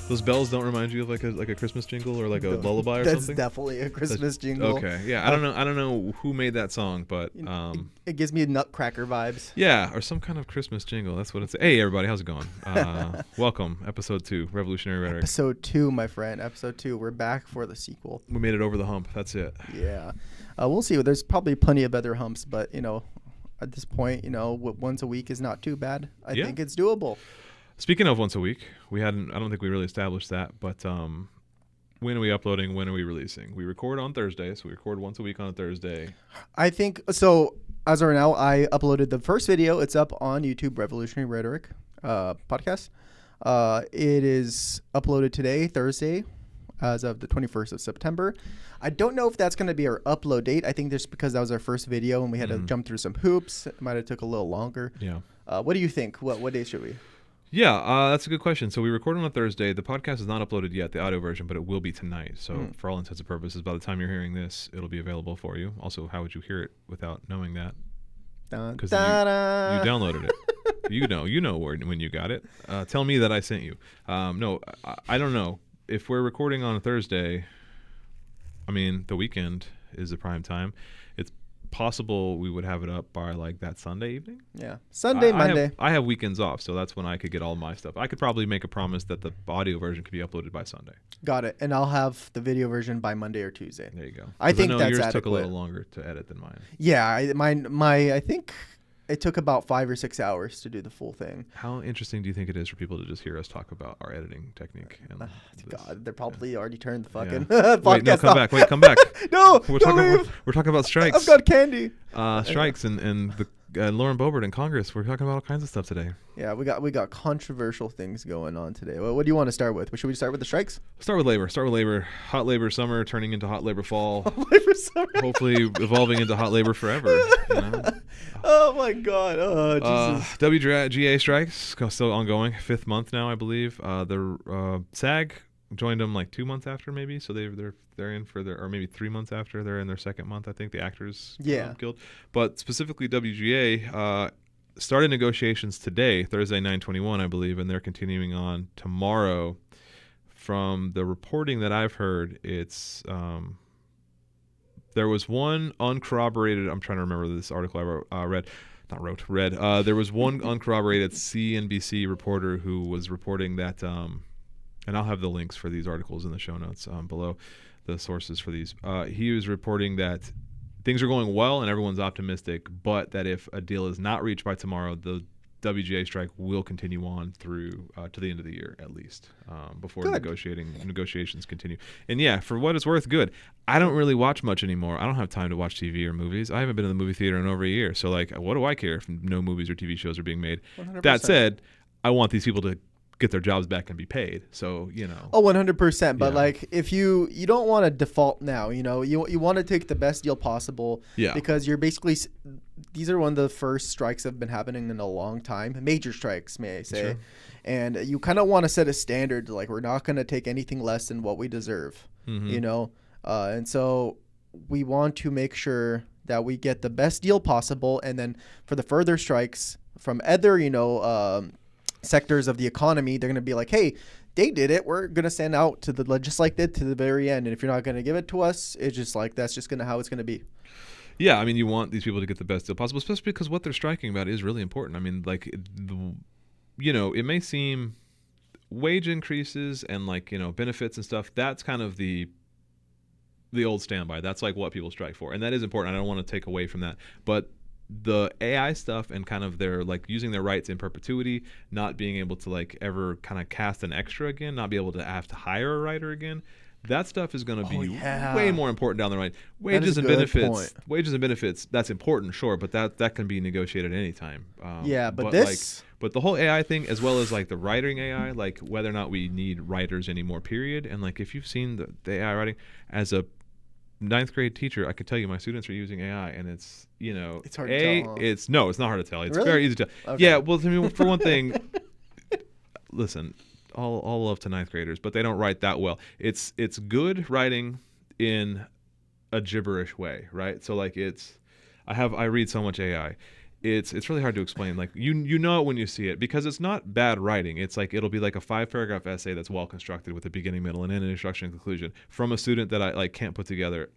Those bells don't remind you of like a Christmas jingle or like a lullaby or That's something? definitely a Christmas jingle. Okay, yeah. I don't know who made that song, but It gives me Nutcracker vibes. yeah, or some kind of Christmas jingle. That's what it's. Hey, everybody, how's it going? Welcome, episode 2, Revolutionary Rhetoric. Episode 2, my friend. Episode 2. We're back for the sequel. We made it over the hump. That's it. Yeah. We'll see. There's probably plenty of other humps, but, at this point, once a week is not too bad. I think it's doable. Speaking of once a week, I don't think we really established that, but when are we uploading? When are we releasing? We record on Thursday, so we record once a week on a Thursday. I think so. As of right now, I uploaded the first video. It's up on YouTube, Revolutionary Rhetoric podcast. It is uploaded today, Thursday, as of the 21st of September. I don't know if that's going to be our upload date. I think just because that was our first video and we had to jump through some hoops, it might have took a little longer. Yeah. What do you think? What day should we? Yeah, that's a good question. So we record on a Thursday. The podcast is not uploaded yet, the audio version, but it will be tonight. So for all intents and purposes, by the time you're hearing this, it'll be available for you. Also, how would you hear it without knowing that? Because you downloaded it. You know when you got it. Tell me that I sent you. No, I don't know. If we're recording on a Thursday, I mean, the weekend is the prime time. It's possible we would have it up by like that Sunday evening. Yeah, Monday. I have weekends off, so that's when I could get all my stuff. I could probably make a promise that the audio version could be uploaded by Sunday. Got it. And I'll have the video version by Monday or Tuesday. There you go. I think that's yours adequate. took a little longer to edit than mine. Yeah, I think it took about 5 or 6 hours to do the full thing. How interesting do you think it is for people to just hear us talk about our editing technique? And God, they're probably already turned the fucking podcast Wait, no, come off. back. Wait, come back. No, we're don't talking. leave. We're talking about strikes. I've got candy. Strikes and the Lauren Boebert in Congress. We're talking about all kinds of stuff today. Yeah, we got controversial things going on today. What do you want to start with? Should we start with the strikes? Start with labor. Hot labor summer turning into hot labor fall. Hot labor summer. Hopefully evolving into hot labor forever. Oh my God. Oh Jesus. WGA strikes still ongoing. 5th month now, I believe. The SAG joined them like 2 months after, maybe. So they're in for or maybe 3 months after. They're in their 2nd month, I think. The Actors Guild. But specifically WGA started negotiations today, Thursday 9/21, I believe, and they're continuing on tomorrow. From the reporting that I've heard, it's there was one uncorroborated. I'm trying to remember this article I read. There was one uncorroborated CNBC reporter who was reporting that, and I'll have the links for these articles in the show notes below, the sources for these. He was reporting that things are going well and everyone's optimistic, but that if a deal is not reached by tomorrow, the WGA strike will continue on through to the end of the year at least, before negotiations continue. And yeah, for what it's worth, good. I don't really watch much anymore. I don't have time to watch TV or movies. I haven't been in the movie theater in over a year. So like, what do I care if no movies or TV shows are being made? 100%. That said, I want these people to get their jobs back and be paid. So, Oh, 100%. But like, if you don't want to default now, you want to take the best deal possible. Yeah. Because you're basically, these are one of the first strikes that have been happening in a long time. Major strikes, may I say. Sure. And you kind of want to set a standard, like we're not going to take anything less than what we deserve, and so we want to make sure that we get the best deal possible. And then for the further strikes from other, sectors of the economy, they're going to be like, hey, they did it. We're going to stand out to just like that to the very end. And if you're not going to give it to us, it's just like, that's just how it's going to be. Yeah, I mean, you want these people to get the best deal possible, especially because what they're striking about is really important. I mean, like, it may seem wage increases and like, benefits and stuff. That's kind of the old standby. That's like what people strike for. And that is important. I don't want to take away from that. But the AI stuff and kind of their like using their rights in perpetuity, not being able to like ever kind of cast an extra again, not be able to have to hire a writer again. That stuff is going to be way more important down the line. Wages and benefits, that's important, sure, but that can be negotiated anytime. But the whole AI thing, as well as like the writing AI, like whether or not we need writers anymore, period. And like if you've seen the AI writing as a 9th grade teacher, I could tell you my students are using AI, and it's it's hard to tell. It's not hard to tell. It's really? very easy to tell. Okay. Yeah, well, I mean, for one thing, listen, all love to 9th graders, but they don't write that well. It's good writing in a gibberish way, right? So like I read so much AI. it's really hard to explain. Like you know it when you see it, because it's not bad writing. It's like it'll be like a 5-paragraph essay that's well constructed with a beginning, middle, and end, an introduction and conclusion from a student that I like can't put together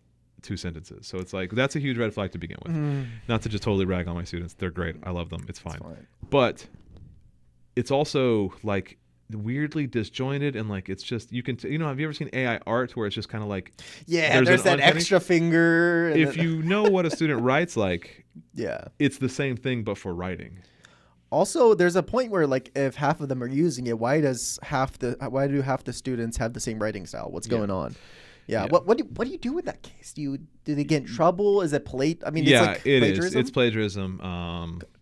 2 sentences. So it's like that's a huge red flag to begin with. Not to just totally rag on my students. They're great. I love them. It's fine. But it's also like weirdly disjointed, and like it's just have you ever seen AI art where it's just kind of like there's that extra finger, and if you know what a student writes like, it's the same thing but for writing. Also, there's a point where like if half of them are using it, why do half the students have the same writing style? What's going on? What do you do in that case? Do they get in trouble? Is it I mean, it's like plagiarism? It's plagiarism.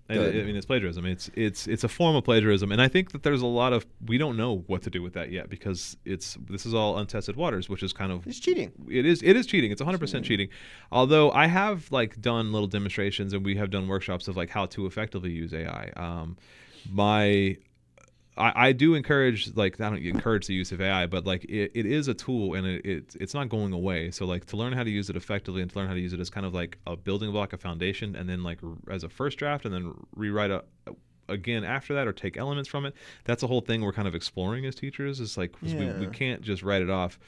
I mean, it's plagiarism. It's a form of plagiarism, and I think that there's a lot of we don't know what to do with that yet, because this is all untested waters, which is kind of it's cheating. It is cheating. It's 100% cheating. Although I have like done little demonstrations, and we have done workshops of like how to effectively use AI. I do encourage, like, I don't encourage the use of AI, but like it is a tool, and it's not going away. So like to learn how to use it effectively and to learn how to use it as kind of like a building block, a foundation, and then like as a first draft, and then rewrite again after that, or take elements from it. That's a whole thing we're kind of exploring as teachers. Is like we can't just write it off,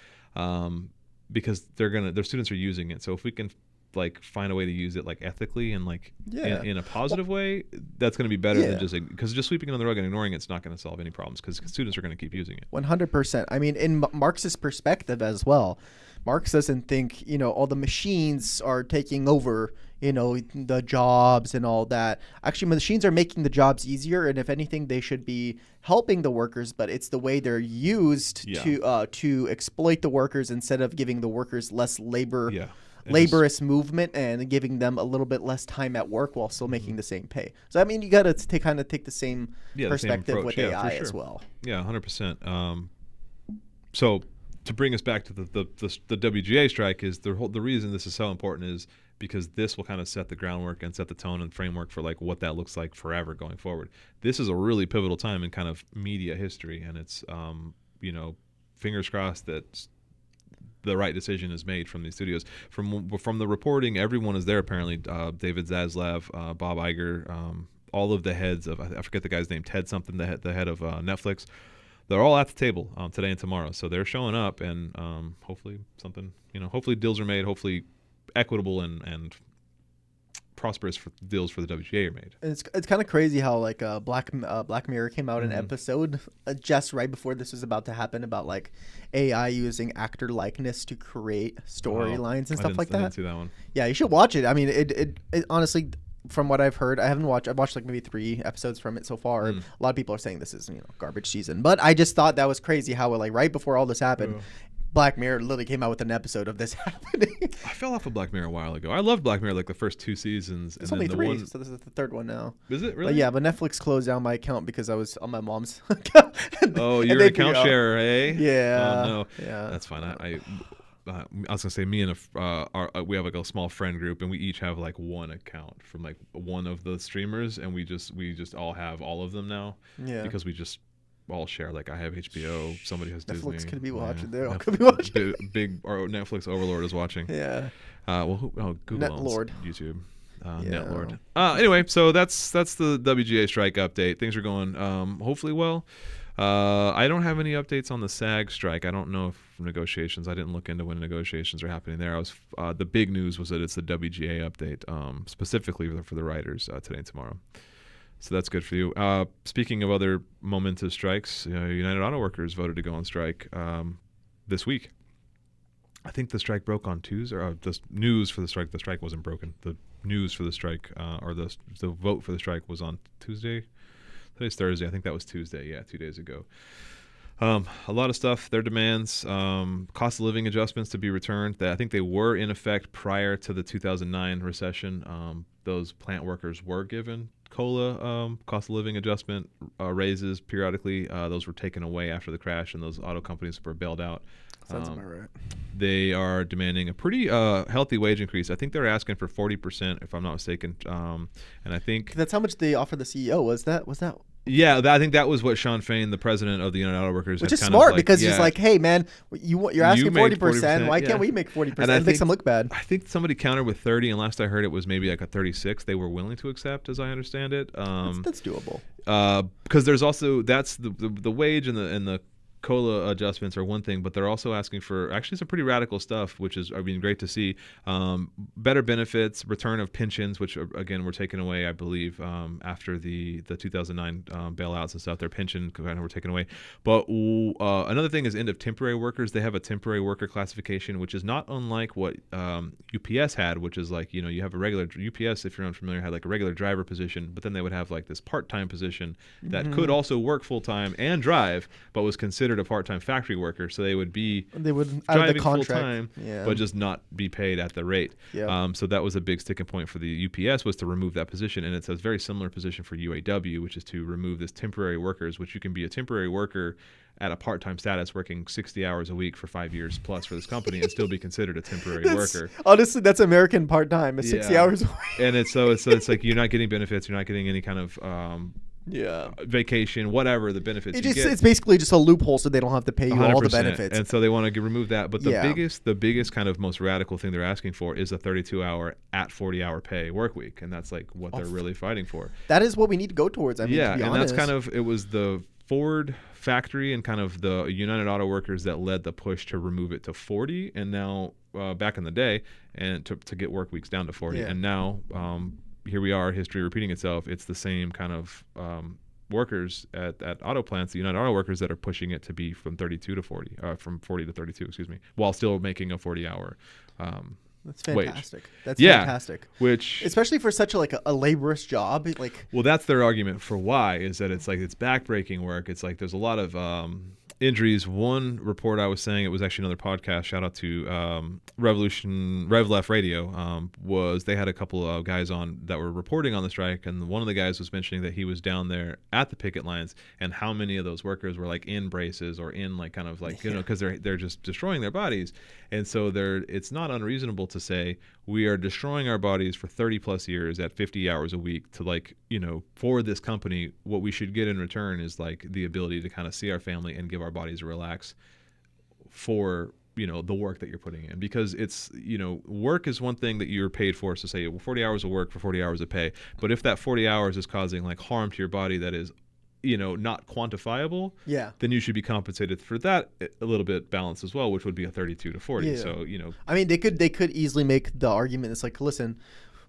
because their students are using it. So if we can like find a way to use it like ethically and like in a positive way, that's going to be better than because just sweeping it on the rug and ignoring it's not going to solve any problems, because students are going to keep using it. 100%. I mean, in Marx's perspective as well, Marx doesn't think all the machines are taking over the jobs and all that. Actually, machines are making the jobs easier, and if anything, they should be helping the workers, but it's the way they're used to exploit the workers instead of giving the workers less laborious movement and giving them a little bit less time at work while still making the same pay. So I mean, you got to take the same perspective with AI as well. Yeah, 100%. So to bring us back to the WGA strike, is the reason this is so important is because this will kind of set the groundwork and set the tone and framework for like what that looks like forever going forward. This is a really pivotal time in kind of media history, and it's fingers crossed that the right decision is made from these studios. From the reporting, everyone is there apparently. David Zaslav, Bob Iger, all of the heads of, I forget the guy's name, Ted something, the head of Netflix. They're all at the table today and tomorrow. So they're showing up, and hopefully something, hopefully deals are made, hopefully equitable and prosperous deals for the WGA are made. It's kind of crazy how like Black Mirror came out an episode just right before this was about to happen, about like AI using actor likeness to create storylines and stuff like that. I didn't see that one. Yeah, you should watch it. I mean, it honestly, from what I've heard, I've watched like maybe 3 episodes from it so far. A lot of people are saying this is garbage season, but I just thought that was crazy how like right before all this happened, Black Mirror literally came out with an episode of this happening. I fell off of Black Mirror a while ago. I loved Black Mirror like the first 2 seasons. It's only 3, so this is the 3rd one now. Is it really? But Netflix closed down my account because I was on my mom's account. Oh, you're an account sharer, eh? Yeah. Oh, no. Yeah. That's fine. I was gonna say, me and we have like a small friend group, and we each have like one account from like one of the streamers, and we just all have all of them now. Yeah. Because we just all share. Like I have HBO, somebody has Netflix Disney. Could be watching. They all could be watching. Big Netflix overlord is watching. Yeah. Google Netlord. YouTube. Netlord. Anyway, so that's the WGA strike update. Things are going hopefully well. I don't have any updates on the SAG strike. I don't know if negotiations. I didn't look into when negotiations are happening there. The big news was that it's the WGA update, specifically for the writers today and tomorrow. So that's good for you. Speaking of other momentous strikes, United Auto Workers voted to go on strike this week. I think the strike broke on Tuesday. Or the news for the strike wasn't broken. The news for the strike, or the vote for the strike, was on Tuesday. Today's Thursday. I think that was Tuesday. Yeah, 2 days ago. A lot of stuff. Their demands, cost of living adjustments to be returned. I think they were in effect prior to the 2009 recession. Those plant workers were given COLA, cost of living adjustment raises periodically. Those were taken away after the crash, and those auto companies were bailed out. Sounds about right. They are demanding a pretty healthy wage increase. I think they're asking for 40%, if I'm not mistaken. And I think that's how much they offered the CEO. Was that Yeah, I think that was what Sean Fain, the president of the United Auto Workers, Which had is kind smart of like, because yeah, he's like, hey man, you're asking made 40%. Why yeah. can't we make 40%? And I It makes them look bad. I think somebody countered with 30, and last I heard it was maybe like a 36 they were willing to accept, as I understand it. That's doable. Because there's also that's the wage and the COLA adjustments are one thing, but they're also asking for actually some pretty radical stuff, which is, I mean, great to see. Better benefits, return of pensions, which again were taken away, I believe, after the 2009 bailouts and stuff. Their pension kind of were taken away. But another thing is end of temporary workers. They have a temporary worker classification, which is not unlike what UPS had, which is like, you have a regular UPS, if you're unfamiliar, had like a regular driver position, but then they would have like this part-time position that could also work full-time and drive, but was considered a part-time factory worker, so they would driving full-time, but just not be paid at the rate. So that was a big sticking point for the UPS, was to remove that position, and it's a very similar position for UAW, which is to remove this temporary workers, which you can be a temporary worker at a part-time status working 60 hours a week for 5 years plus for this company and still be considered a temporary worker. Honestly, that's American part-time. It's 60 hours a week. And it's like you're not getting benefits, you're not getting any kind of vacation, whatever the benefits you get. It's basically just a loophole so they don't have to pay you all the benefits. And so they want to remove that. But the biggest kind of most radical thing they're asking for is a 32-hour at 40-hour pay work week. And that's like what they're really fighting for. That is what we need to go towards. I mean, to be honest. That's kind of, it was the Ford factory and kind of the United Auto Workers that led the push to remove it to 40. And now back in the day, and to get work weeks down to 40. And now here we are, history repeating itself. It's the same kind of workers at auto plants, the United Auto Workers, that are pushing it to be from 32 to 40, from 40 to 32, excuse me, while still making a 40-hour that's fantastic. Wage. That's fantastic. Which, especially for such a laborious job, well, that's their argument for why, is that it's like it's backbreaking work. It's like there's a lot of injuries. One report I was saying, it was actually another podcast, shout out to Rev Left Radio, was they had a couple of guys on that were reporting on the strike, and one of the guys was mentioning that he was down there at the picket lines, and how many of those workers were like in braces or in like kind of like, because they're just destroying their bodies. And so it's not unreasonable to say we are destroying our bodies for 30 plus years at 50 hours a week to like, for this company, what we should get in return is like the ability to kind of see our family and give our bodies a relax for, the work that you're putting in. Because it's, work is one thing that you're paid for. So say 40 hours of work for 40 hours of pay. But if that 40 hours is causing like harm to your body that is not quantifiable, then you should be compensated for that a little bit balanced as well, which would be a 32 to 40. So, I mean, they could easily make the argument. It's like, listen,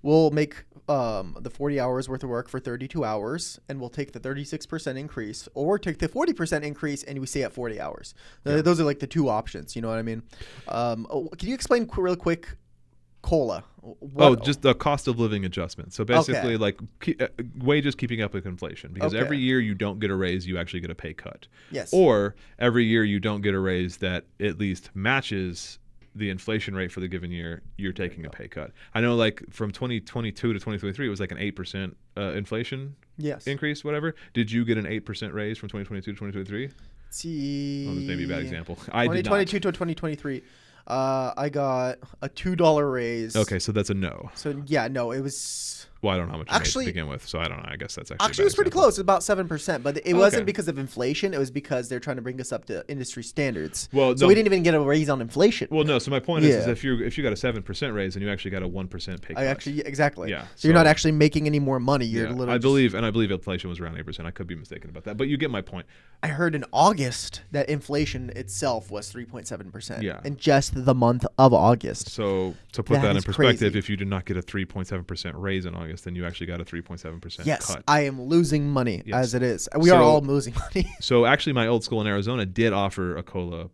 we'll make the 40 hours worth of work for 32 hours, and we'll take the 36% increase, or take the 40% increase, and we stay at 40 hours. Those are like the two options. You know what I mean? Can you explain real quick COLA? Just the cost of living adjustment. So basically, like wages keeping up with inflation, because every year you don't get a raise, you actually get a pay cut. Yes. Or every year you don't get a raise that at least matches the inflation rate for the given year, you're taking a pay cut. I know, like from 2022 to 2023, it was like an 8% inflation increase, whatever. Did you get an 8% raise from 2022 to 2023? See, this may be a bad example. I did not. 2022 to 2023. I got a $2 raise. Okay, so that's a no. So no, it was. Well, I don't know how much you made to begin with, so I don't know. I guess that's actually it was pretty close. It was about 7%, but it wasn't because of inflation. It was because they're trying to bring us up to industry standards. Well, so we didn't even get a raise on inflation. Well, no. So my point is if you got a 7% raise and you actually got a 1% pay cut. Exactly. Yeah. So you're not actually making any more money. You're literally. I believe inflation was around 8%. I could be mistaken about that, but you get my point. I heard in August that inflation itself was 3.7%. Yeah. In just the month of August. So to put that in perspective, if you did not get a 3.7% raise in August, then you actually got a 3.7% yes, cut. I am losing money as it is. We are all losing money. So actually, my old school in Arizona did offer a COLA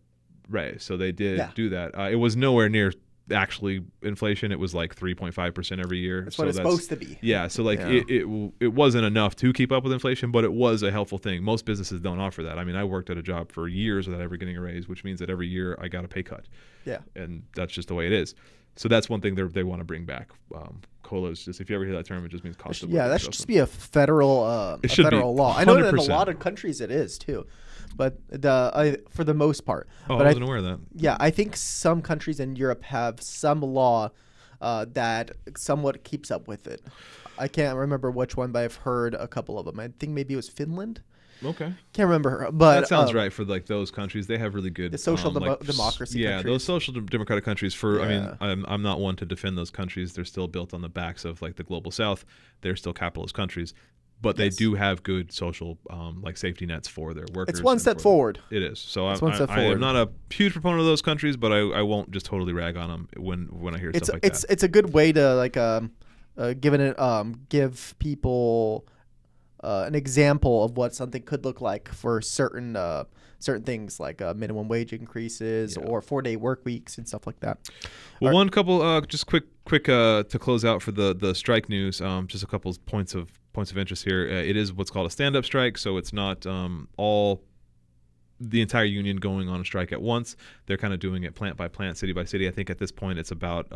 raise. So they did do that. It was nowhere near actually inflation. It was like 3.5% every year. That's what it's supposed to be. Yeah. So like it wasn't enough to keep up with inflation, but it was a helpful thing. Most businesses don't offer that. I mean, I worked at a job for years without ever getting a raise, which means that every year I got a pay cut. Yeah. And that's just the way it is. So that's one thing they want to bring back. COLA is just, if you ever hear that term, it just means cost of living. Yeah, that should just be a federal law. I know that in a lot of countries it is too, but for the most part. Oh, but I wasn't aware of that. Yeah, I think some countries in Europe have some law that somewhat keeps up with it. I can't remember which one, but I've heard a couple of them. I think maybe it was Finland. Okay. Can't remember, but that sounds right for like those countries. They have really good the social democracy. Yeah, countries. those social democratic countries. For Yeah. I mean, I'm not one to defend those countries. They're still built on the backs of like the global South. They're still capitalist countries, but they Yes. do have good social like safety nets for their workers. It's one and step for forward. It is. So It's one step I am forward. not a huge proponent of those countries, but I won't just totally rag on them when I hear stuff like that. It's a good way to like give people an example of what something could look like for certain things like minimum wage increases Yeah. or 4-day work weeks and stuff like that. Well, one couple just quick to close out for the strike news. Just a couple points of interest here. It is what's called a stand-up strike, so it's not all the entire union going on a strike at once. They're kind of doing it plant by plant, city by city. I think at this point it's about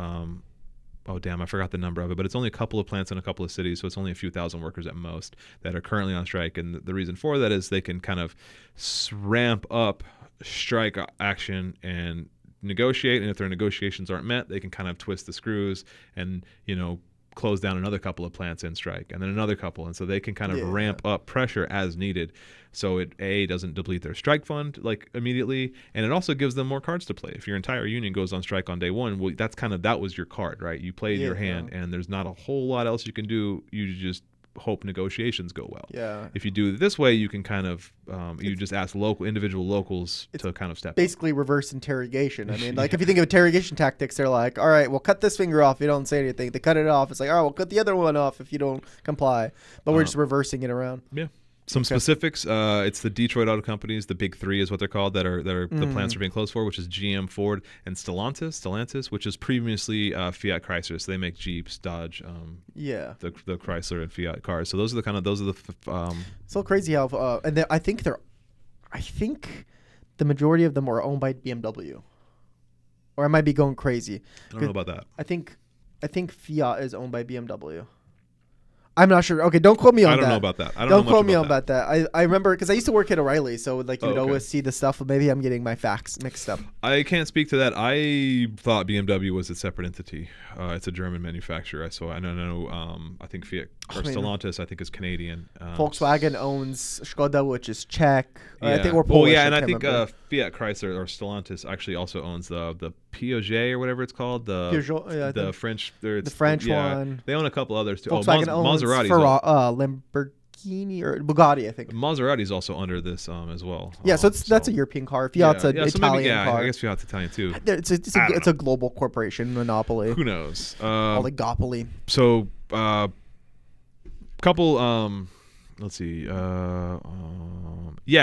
oh damn, I forgot the number of it, but it's only a couple of plants in a couple of cities, so it's only a few thousand workers at most that are currently on strike. And the reason for that is they can kind of ramp up strike action and negotiate, and if their negotiations aren't met, they can kind of twist the screws and close down another couple of plants in strike, and then another couple, and so they can kind of ramp up pressure as needed. So it doesn't deplete their strike fund like immediately, and it also gives them more cards to play. If your entire union goes on strike on day one, well, that was your card, right? You played your hand, and there's not a whole lot else you can do. You just hope negotiations go well. Yeah. If you do it this way, you can kind of you just ask individual locals to kind of step basically up. Reverse interrogation. I mean, like if you think of interrogation tactics, they're like, all right, we'll cut this finger off if you don't say anything. They cut it off. It's like, all right, we'll cut the other one off if you don't comply. But we're just reversing it around. Yeah. Some specifics. It's the Detroit Auto Companies, the big three is what they're called, that are the plants are being closed for, which is GM, Ford, and Stellantis, which is previously Fiat Chrysler. So they make Jeeps, Dodge, the Chrysler and Fiat cars. So those are the so crazy how and I think the majority of them are owned by BMW, or I might be going crazy. I don't know about that. I think Fiat is owned by BMW. I'm not sure. Okay, don't quote me on that. I don't know about that. Don't quote me on about that. I remember because I used to work at O'Reilly, so like you would always see the stuff. Maybe I'm getting my facts mixed up. I can't speak to that. I thought BMW was a separate entity. It's a German manufacturer, so I don't know. I think Fiat or Stellantis, I think, is Canadian. Volkswagen owns Skoda, which is Czech. Yeah. I think we're Polish. And I think Fiat Chrysler or Stellantis actually also owns the Peugeot or whatever it's called. Peugeot, the French. The French one. They own a couple others too. Volkswagen owns Lamborghini or Bugatti, I think. Maserati's also under this as well. Yeah, so that's a European car. Fiat's an Italian car. I guess Fiat's Italian too. It's a global corporation monopoly. Who knows? Oligopoly. So, couple. Let's see.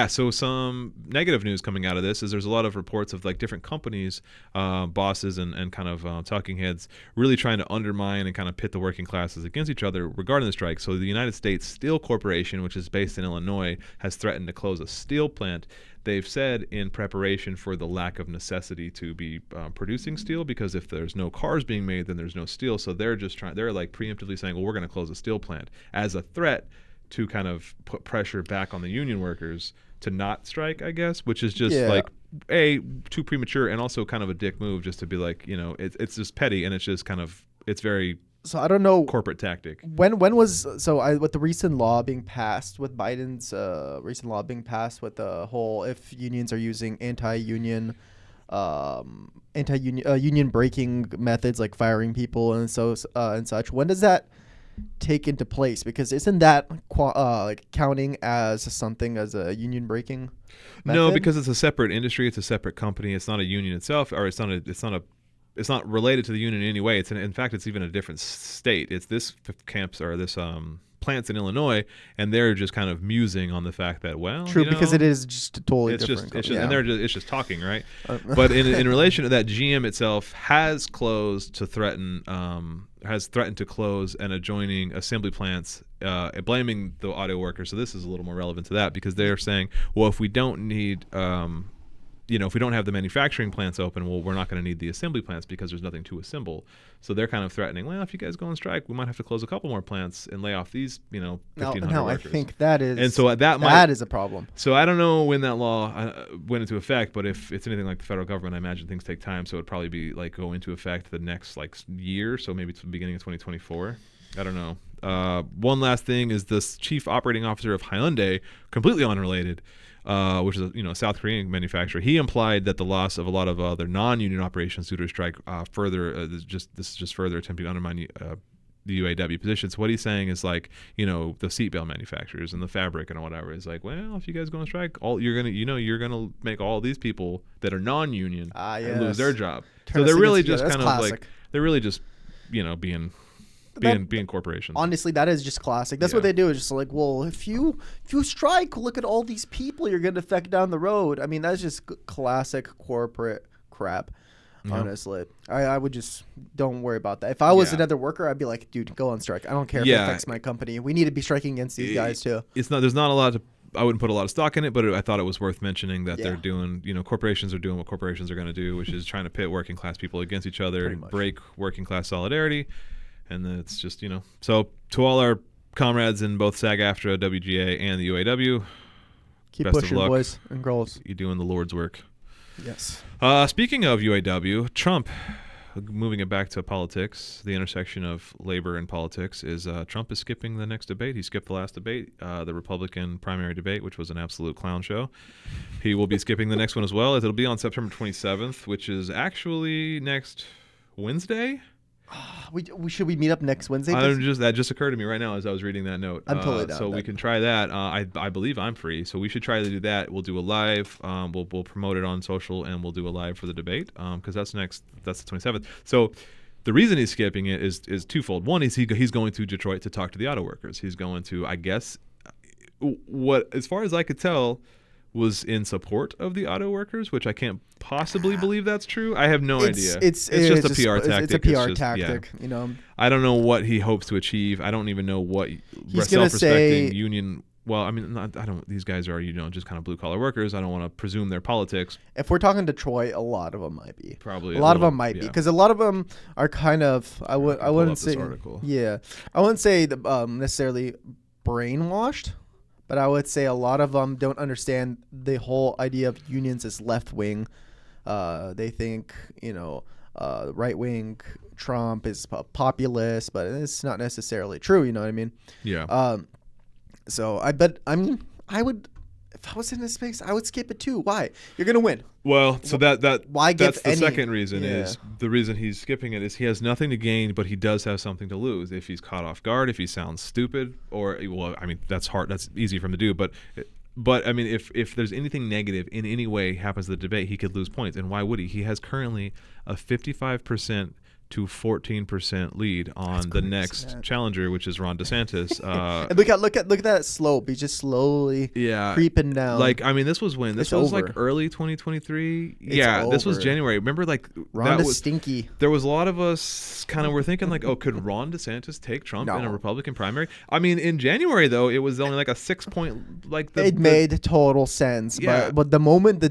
So some negative news coming out of this is there's a lot of reports of like different companies, bosses and kind of talking heads really trying to undermine and kind of pit the working classes against each other regarding the strike. So the United States Steel Corporation, which is based in Illinois, has threatened to close a steel plant. They've said in preparation for the lack of necessity to be producing steel, because if there's no cars being made, then there's no steel. So they're like preemptively saying, well, we're going to close a steel plant as a threat to kind of put pressure back on the union workers to not strike, I guess, which is just like too premature and also kind of a dick move, just to be like, it's just petty, and it's just kind of, it's very, so I don't know, corporate tactic. When was with the recent law being passed, with Biden's recent law being passed with the whole, if unions are using anti-union union breaking methods like firing people and such, when does that take into place? Because isn't that like counting as something as a union breaking method? No, because it's a separate industry, it's a separate company, it's not a union itself, or it's not related to the union in any way. In fact, it's even a different state. It's this plants in Illinois, and they're just kind of musing on the fact that, well, true, because it is just totally different. And it's just talking, right? But in relation to that, GM itself has threatened to close and adjoining assembly plants, blaming the auto workers. So this is a little more relevant to that, because they're saying, well, if we don't need if we don't have the manufacturing plants open, well, we're not going to need the assembly plants because there's nothing to assemble. So they're kind of threatening, well, if you guys go on strike, we might have to close a couple more plants and lay off these, 1,500 workers. I think that is, and so that is a problem. So I don't know when that law went into effect, but if it's anything like the federal government, I imagine things take time. So it'd probably be like go into effect the next year. So maybe it's the beginning of 2024. I don't know. One last thing is this chief operating officer of Hyundai, completely unrelated, which is a South Korean manufacturer. He implied that the loss of a lot of their non-union operations due to a strike this is just further attempting to undermine the UAW position. So what he's saying is like, the seatbelt manufacturers and the fabric and whatever is like, well, if you guys go on strike, you're gonna make all these people that are non-union lose their job. So they're really just kind of like being corporations. Honestly, that is just classic. That's what they do. Is just like, well, if you strike, look at all these people you're gonna affect down the road. I mean, that's just classic corporate crap. Honestly, I would just don't worry about that. If I was another worker, I'd be like, dude, go on strike. I don't care if it affects my company. We need to be striking against these guys too. There's not a lot I wouldn't put a lot of stock in it, but I thought it was worth mentioning that they're doing, corporations are doing what corporations are going to do, which is trying to pit working class people against each other, break working class solidarity. And then it's just, so to all our comrades in both SAG-AFTRA, WGA, and the UAW, keep best pushing, of luck. boys and girls. You're doing the Lord's work. Yes. Speaking of UAW, Trump, moving it back to politics, the intersection of labor and politics is Trump is skipping the next debate. He skipped the last debate, the Republican primary debate, which was an absolute clown show. He will be skipping the next one as well, as it'll be on September 27th, which is actually next Wednesday. Should we meet up next Wednesday? That just occurred to me right now as I was reading that note. I'm totally down. So we can try that. I believe I'm free, so we should try to do that. We'll do a live. We'll promote it on social, and we'll do a live for the debate because that's the 27th. So the reason he's skipping it is twofold. One is he's going to Detroit to talk to the auto workers. He's going to, I guess, as far as I could tell, was in support of the auto workers, which I can't possibly believe that's true. I have no idea. It's just a PR tactic. It's a PR tactic, I don't know what he hopes to achieve. I don't even know what he's self-respecting union. Well, I mean, I don't. These guys are, just kind of blue collar workers. I don't want to presume their politics. If we're talking Detroit, a lot of them might be. Probably a lot of them might be, because a lot of them are kind of. I wouldn't say. Yeah, I wouldn't say necessarily brainwashed. But I would say a lot of them don't understand the whole idea of unions as left wing. They think, right wing Trump is populist, but it's not necessarily true. You know what I mean? Yeah. I would, if I was in this space, I would skip it too. Why? You're gonna win. Well, so why that's the second reason is the reason he's skipping it is he has nothing to gain, but he does have something to lose. If he's caught off guard, if he sounds stupid, that's hard. That's easy for him to do. But I mean, if there's anything negative in any way happens to the debate, he could lose points. And why would he? He has currently a 55% to 14% lead on the next challenger, which is Ron DeSantis. And look at that slope. He's just slowly creeping down. This was when? This was like early 2023. This was January. Remember, Ron stinky. There was a lot of us kind of were thinking could Ron DeSantis take Trump in a Republican primary? I mean, in January though, it was only like a 6 point. It made total sense. Yeah. But the moment this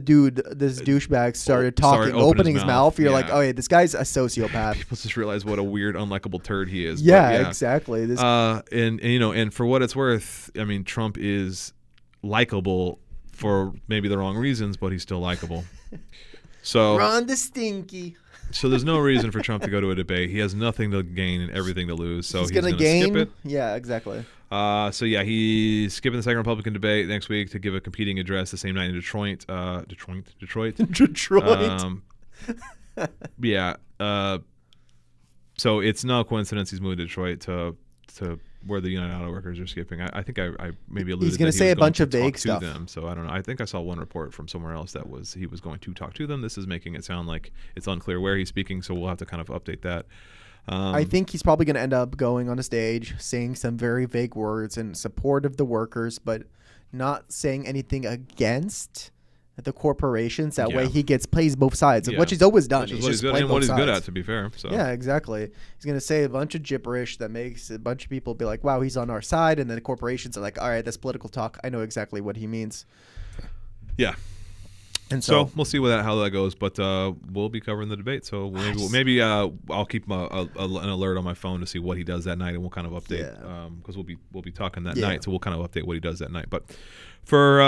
douchebag started talking, opening his mouth, you're like, oh yeah, this guy's a sociopath. People just realize what a weird, unlikable turd he is. Yeah, exactly. And for what it's worth, I mean, Trump is likable for maybe the wrong reasons, but he's still likable. So Ron the Stinky. So there's no reason for Trump to go to a debate. He has nothing to gain and everything to lose. So he's gonna gain. Skip it. Yeah, exactly. He's skipping the second Republican debate next week to give a competing address the same night in Detroit. Detroit. So it's no coincidence he's moving to Detroit to where the United Auto Workers are skipping. I think I maybe alluded. He's going to say a bunch of vague stuff to them. So I don't know. I think I saw one report from somewhere else that was he was going to talk to them. This is making it sound like it's unclear where he's speaking. So we'll have to kind of update that. I think he's probably going to end up going on a stage, saying some very vague words in support of the workers, but not saying anything against the corporations. That way he plays both sides, which he's always done. He's just playing what he's good at, to be fair. So. Yeah, exactly. He's going to say a bunch of gibberish that makes a bunch of people be like, wow, he's on our side. And then the corporations are like, all right, that's political talk. I know exactly what he means. Yeah. And so we'll see how that goes, but we'll be covering the debate. So maybe I'll keep an alert on my phone to see what he does that night, and we'll kind of update because we'll be talking that night. So we'll kind of update what he does that night. But for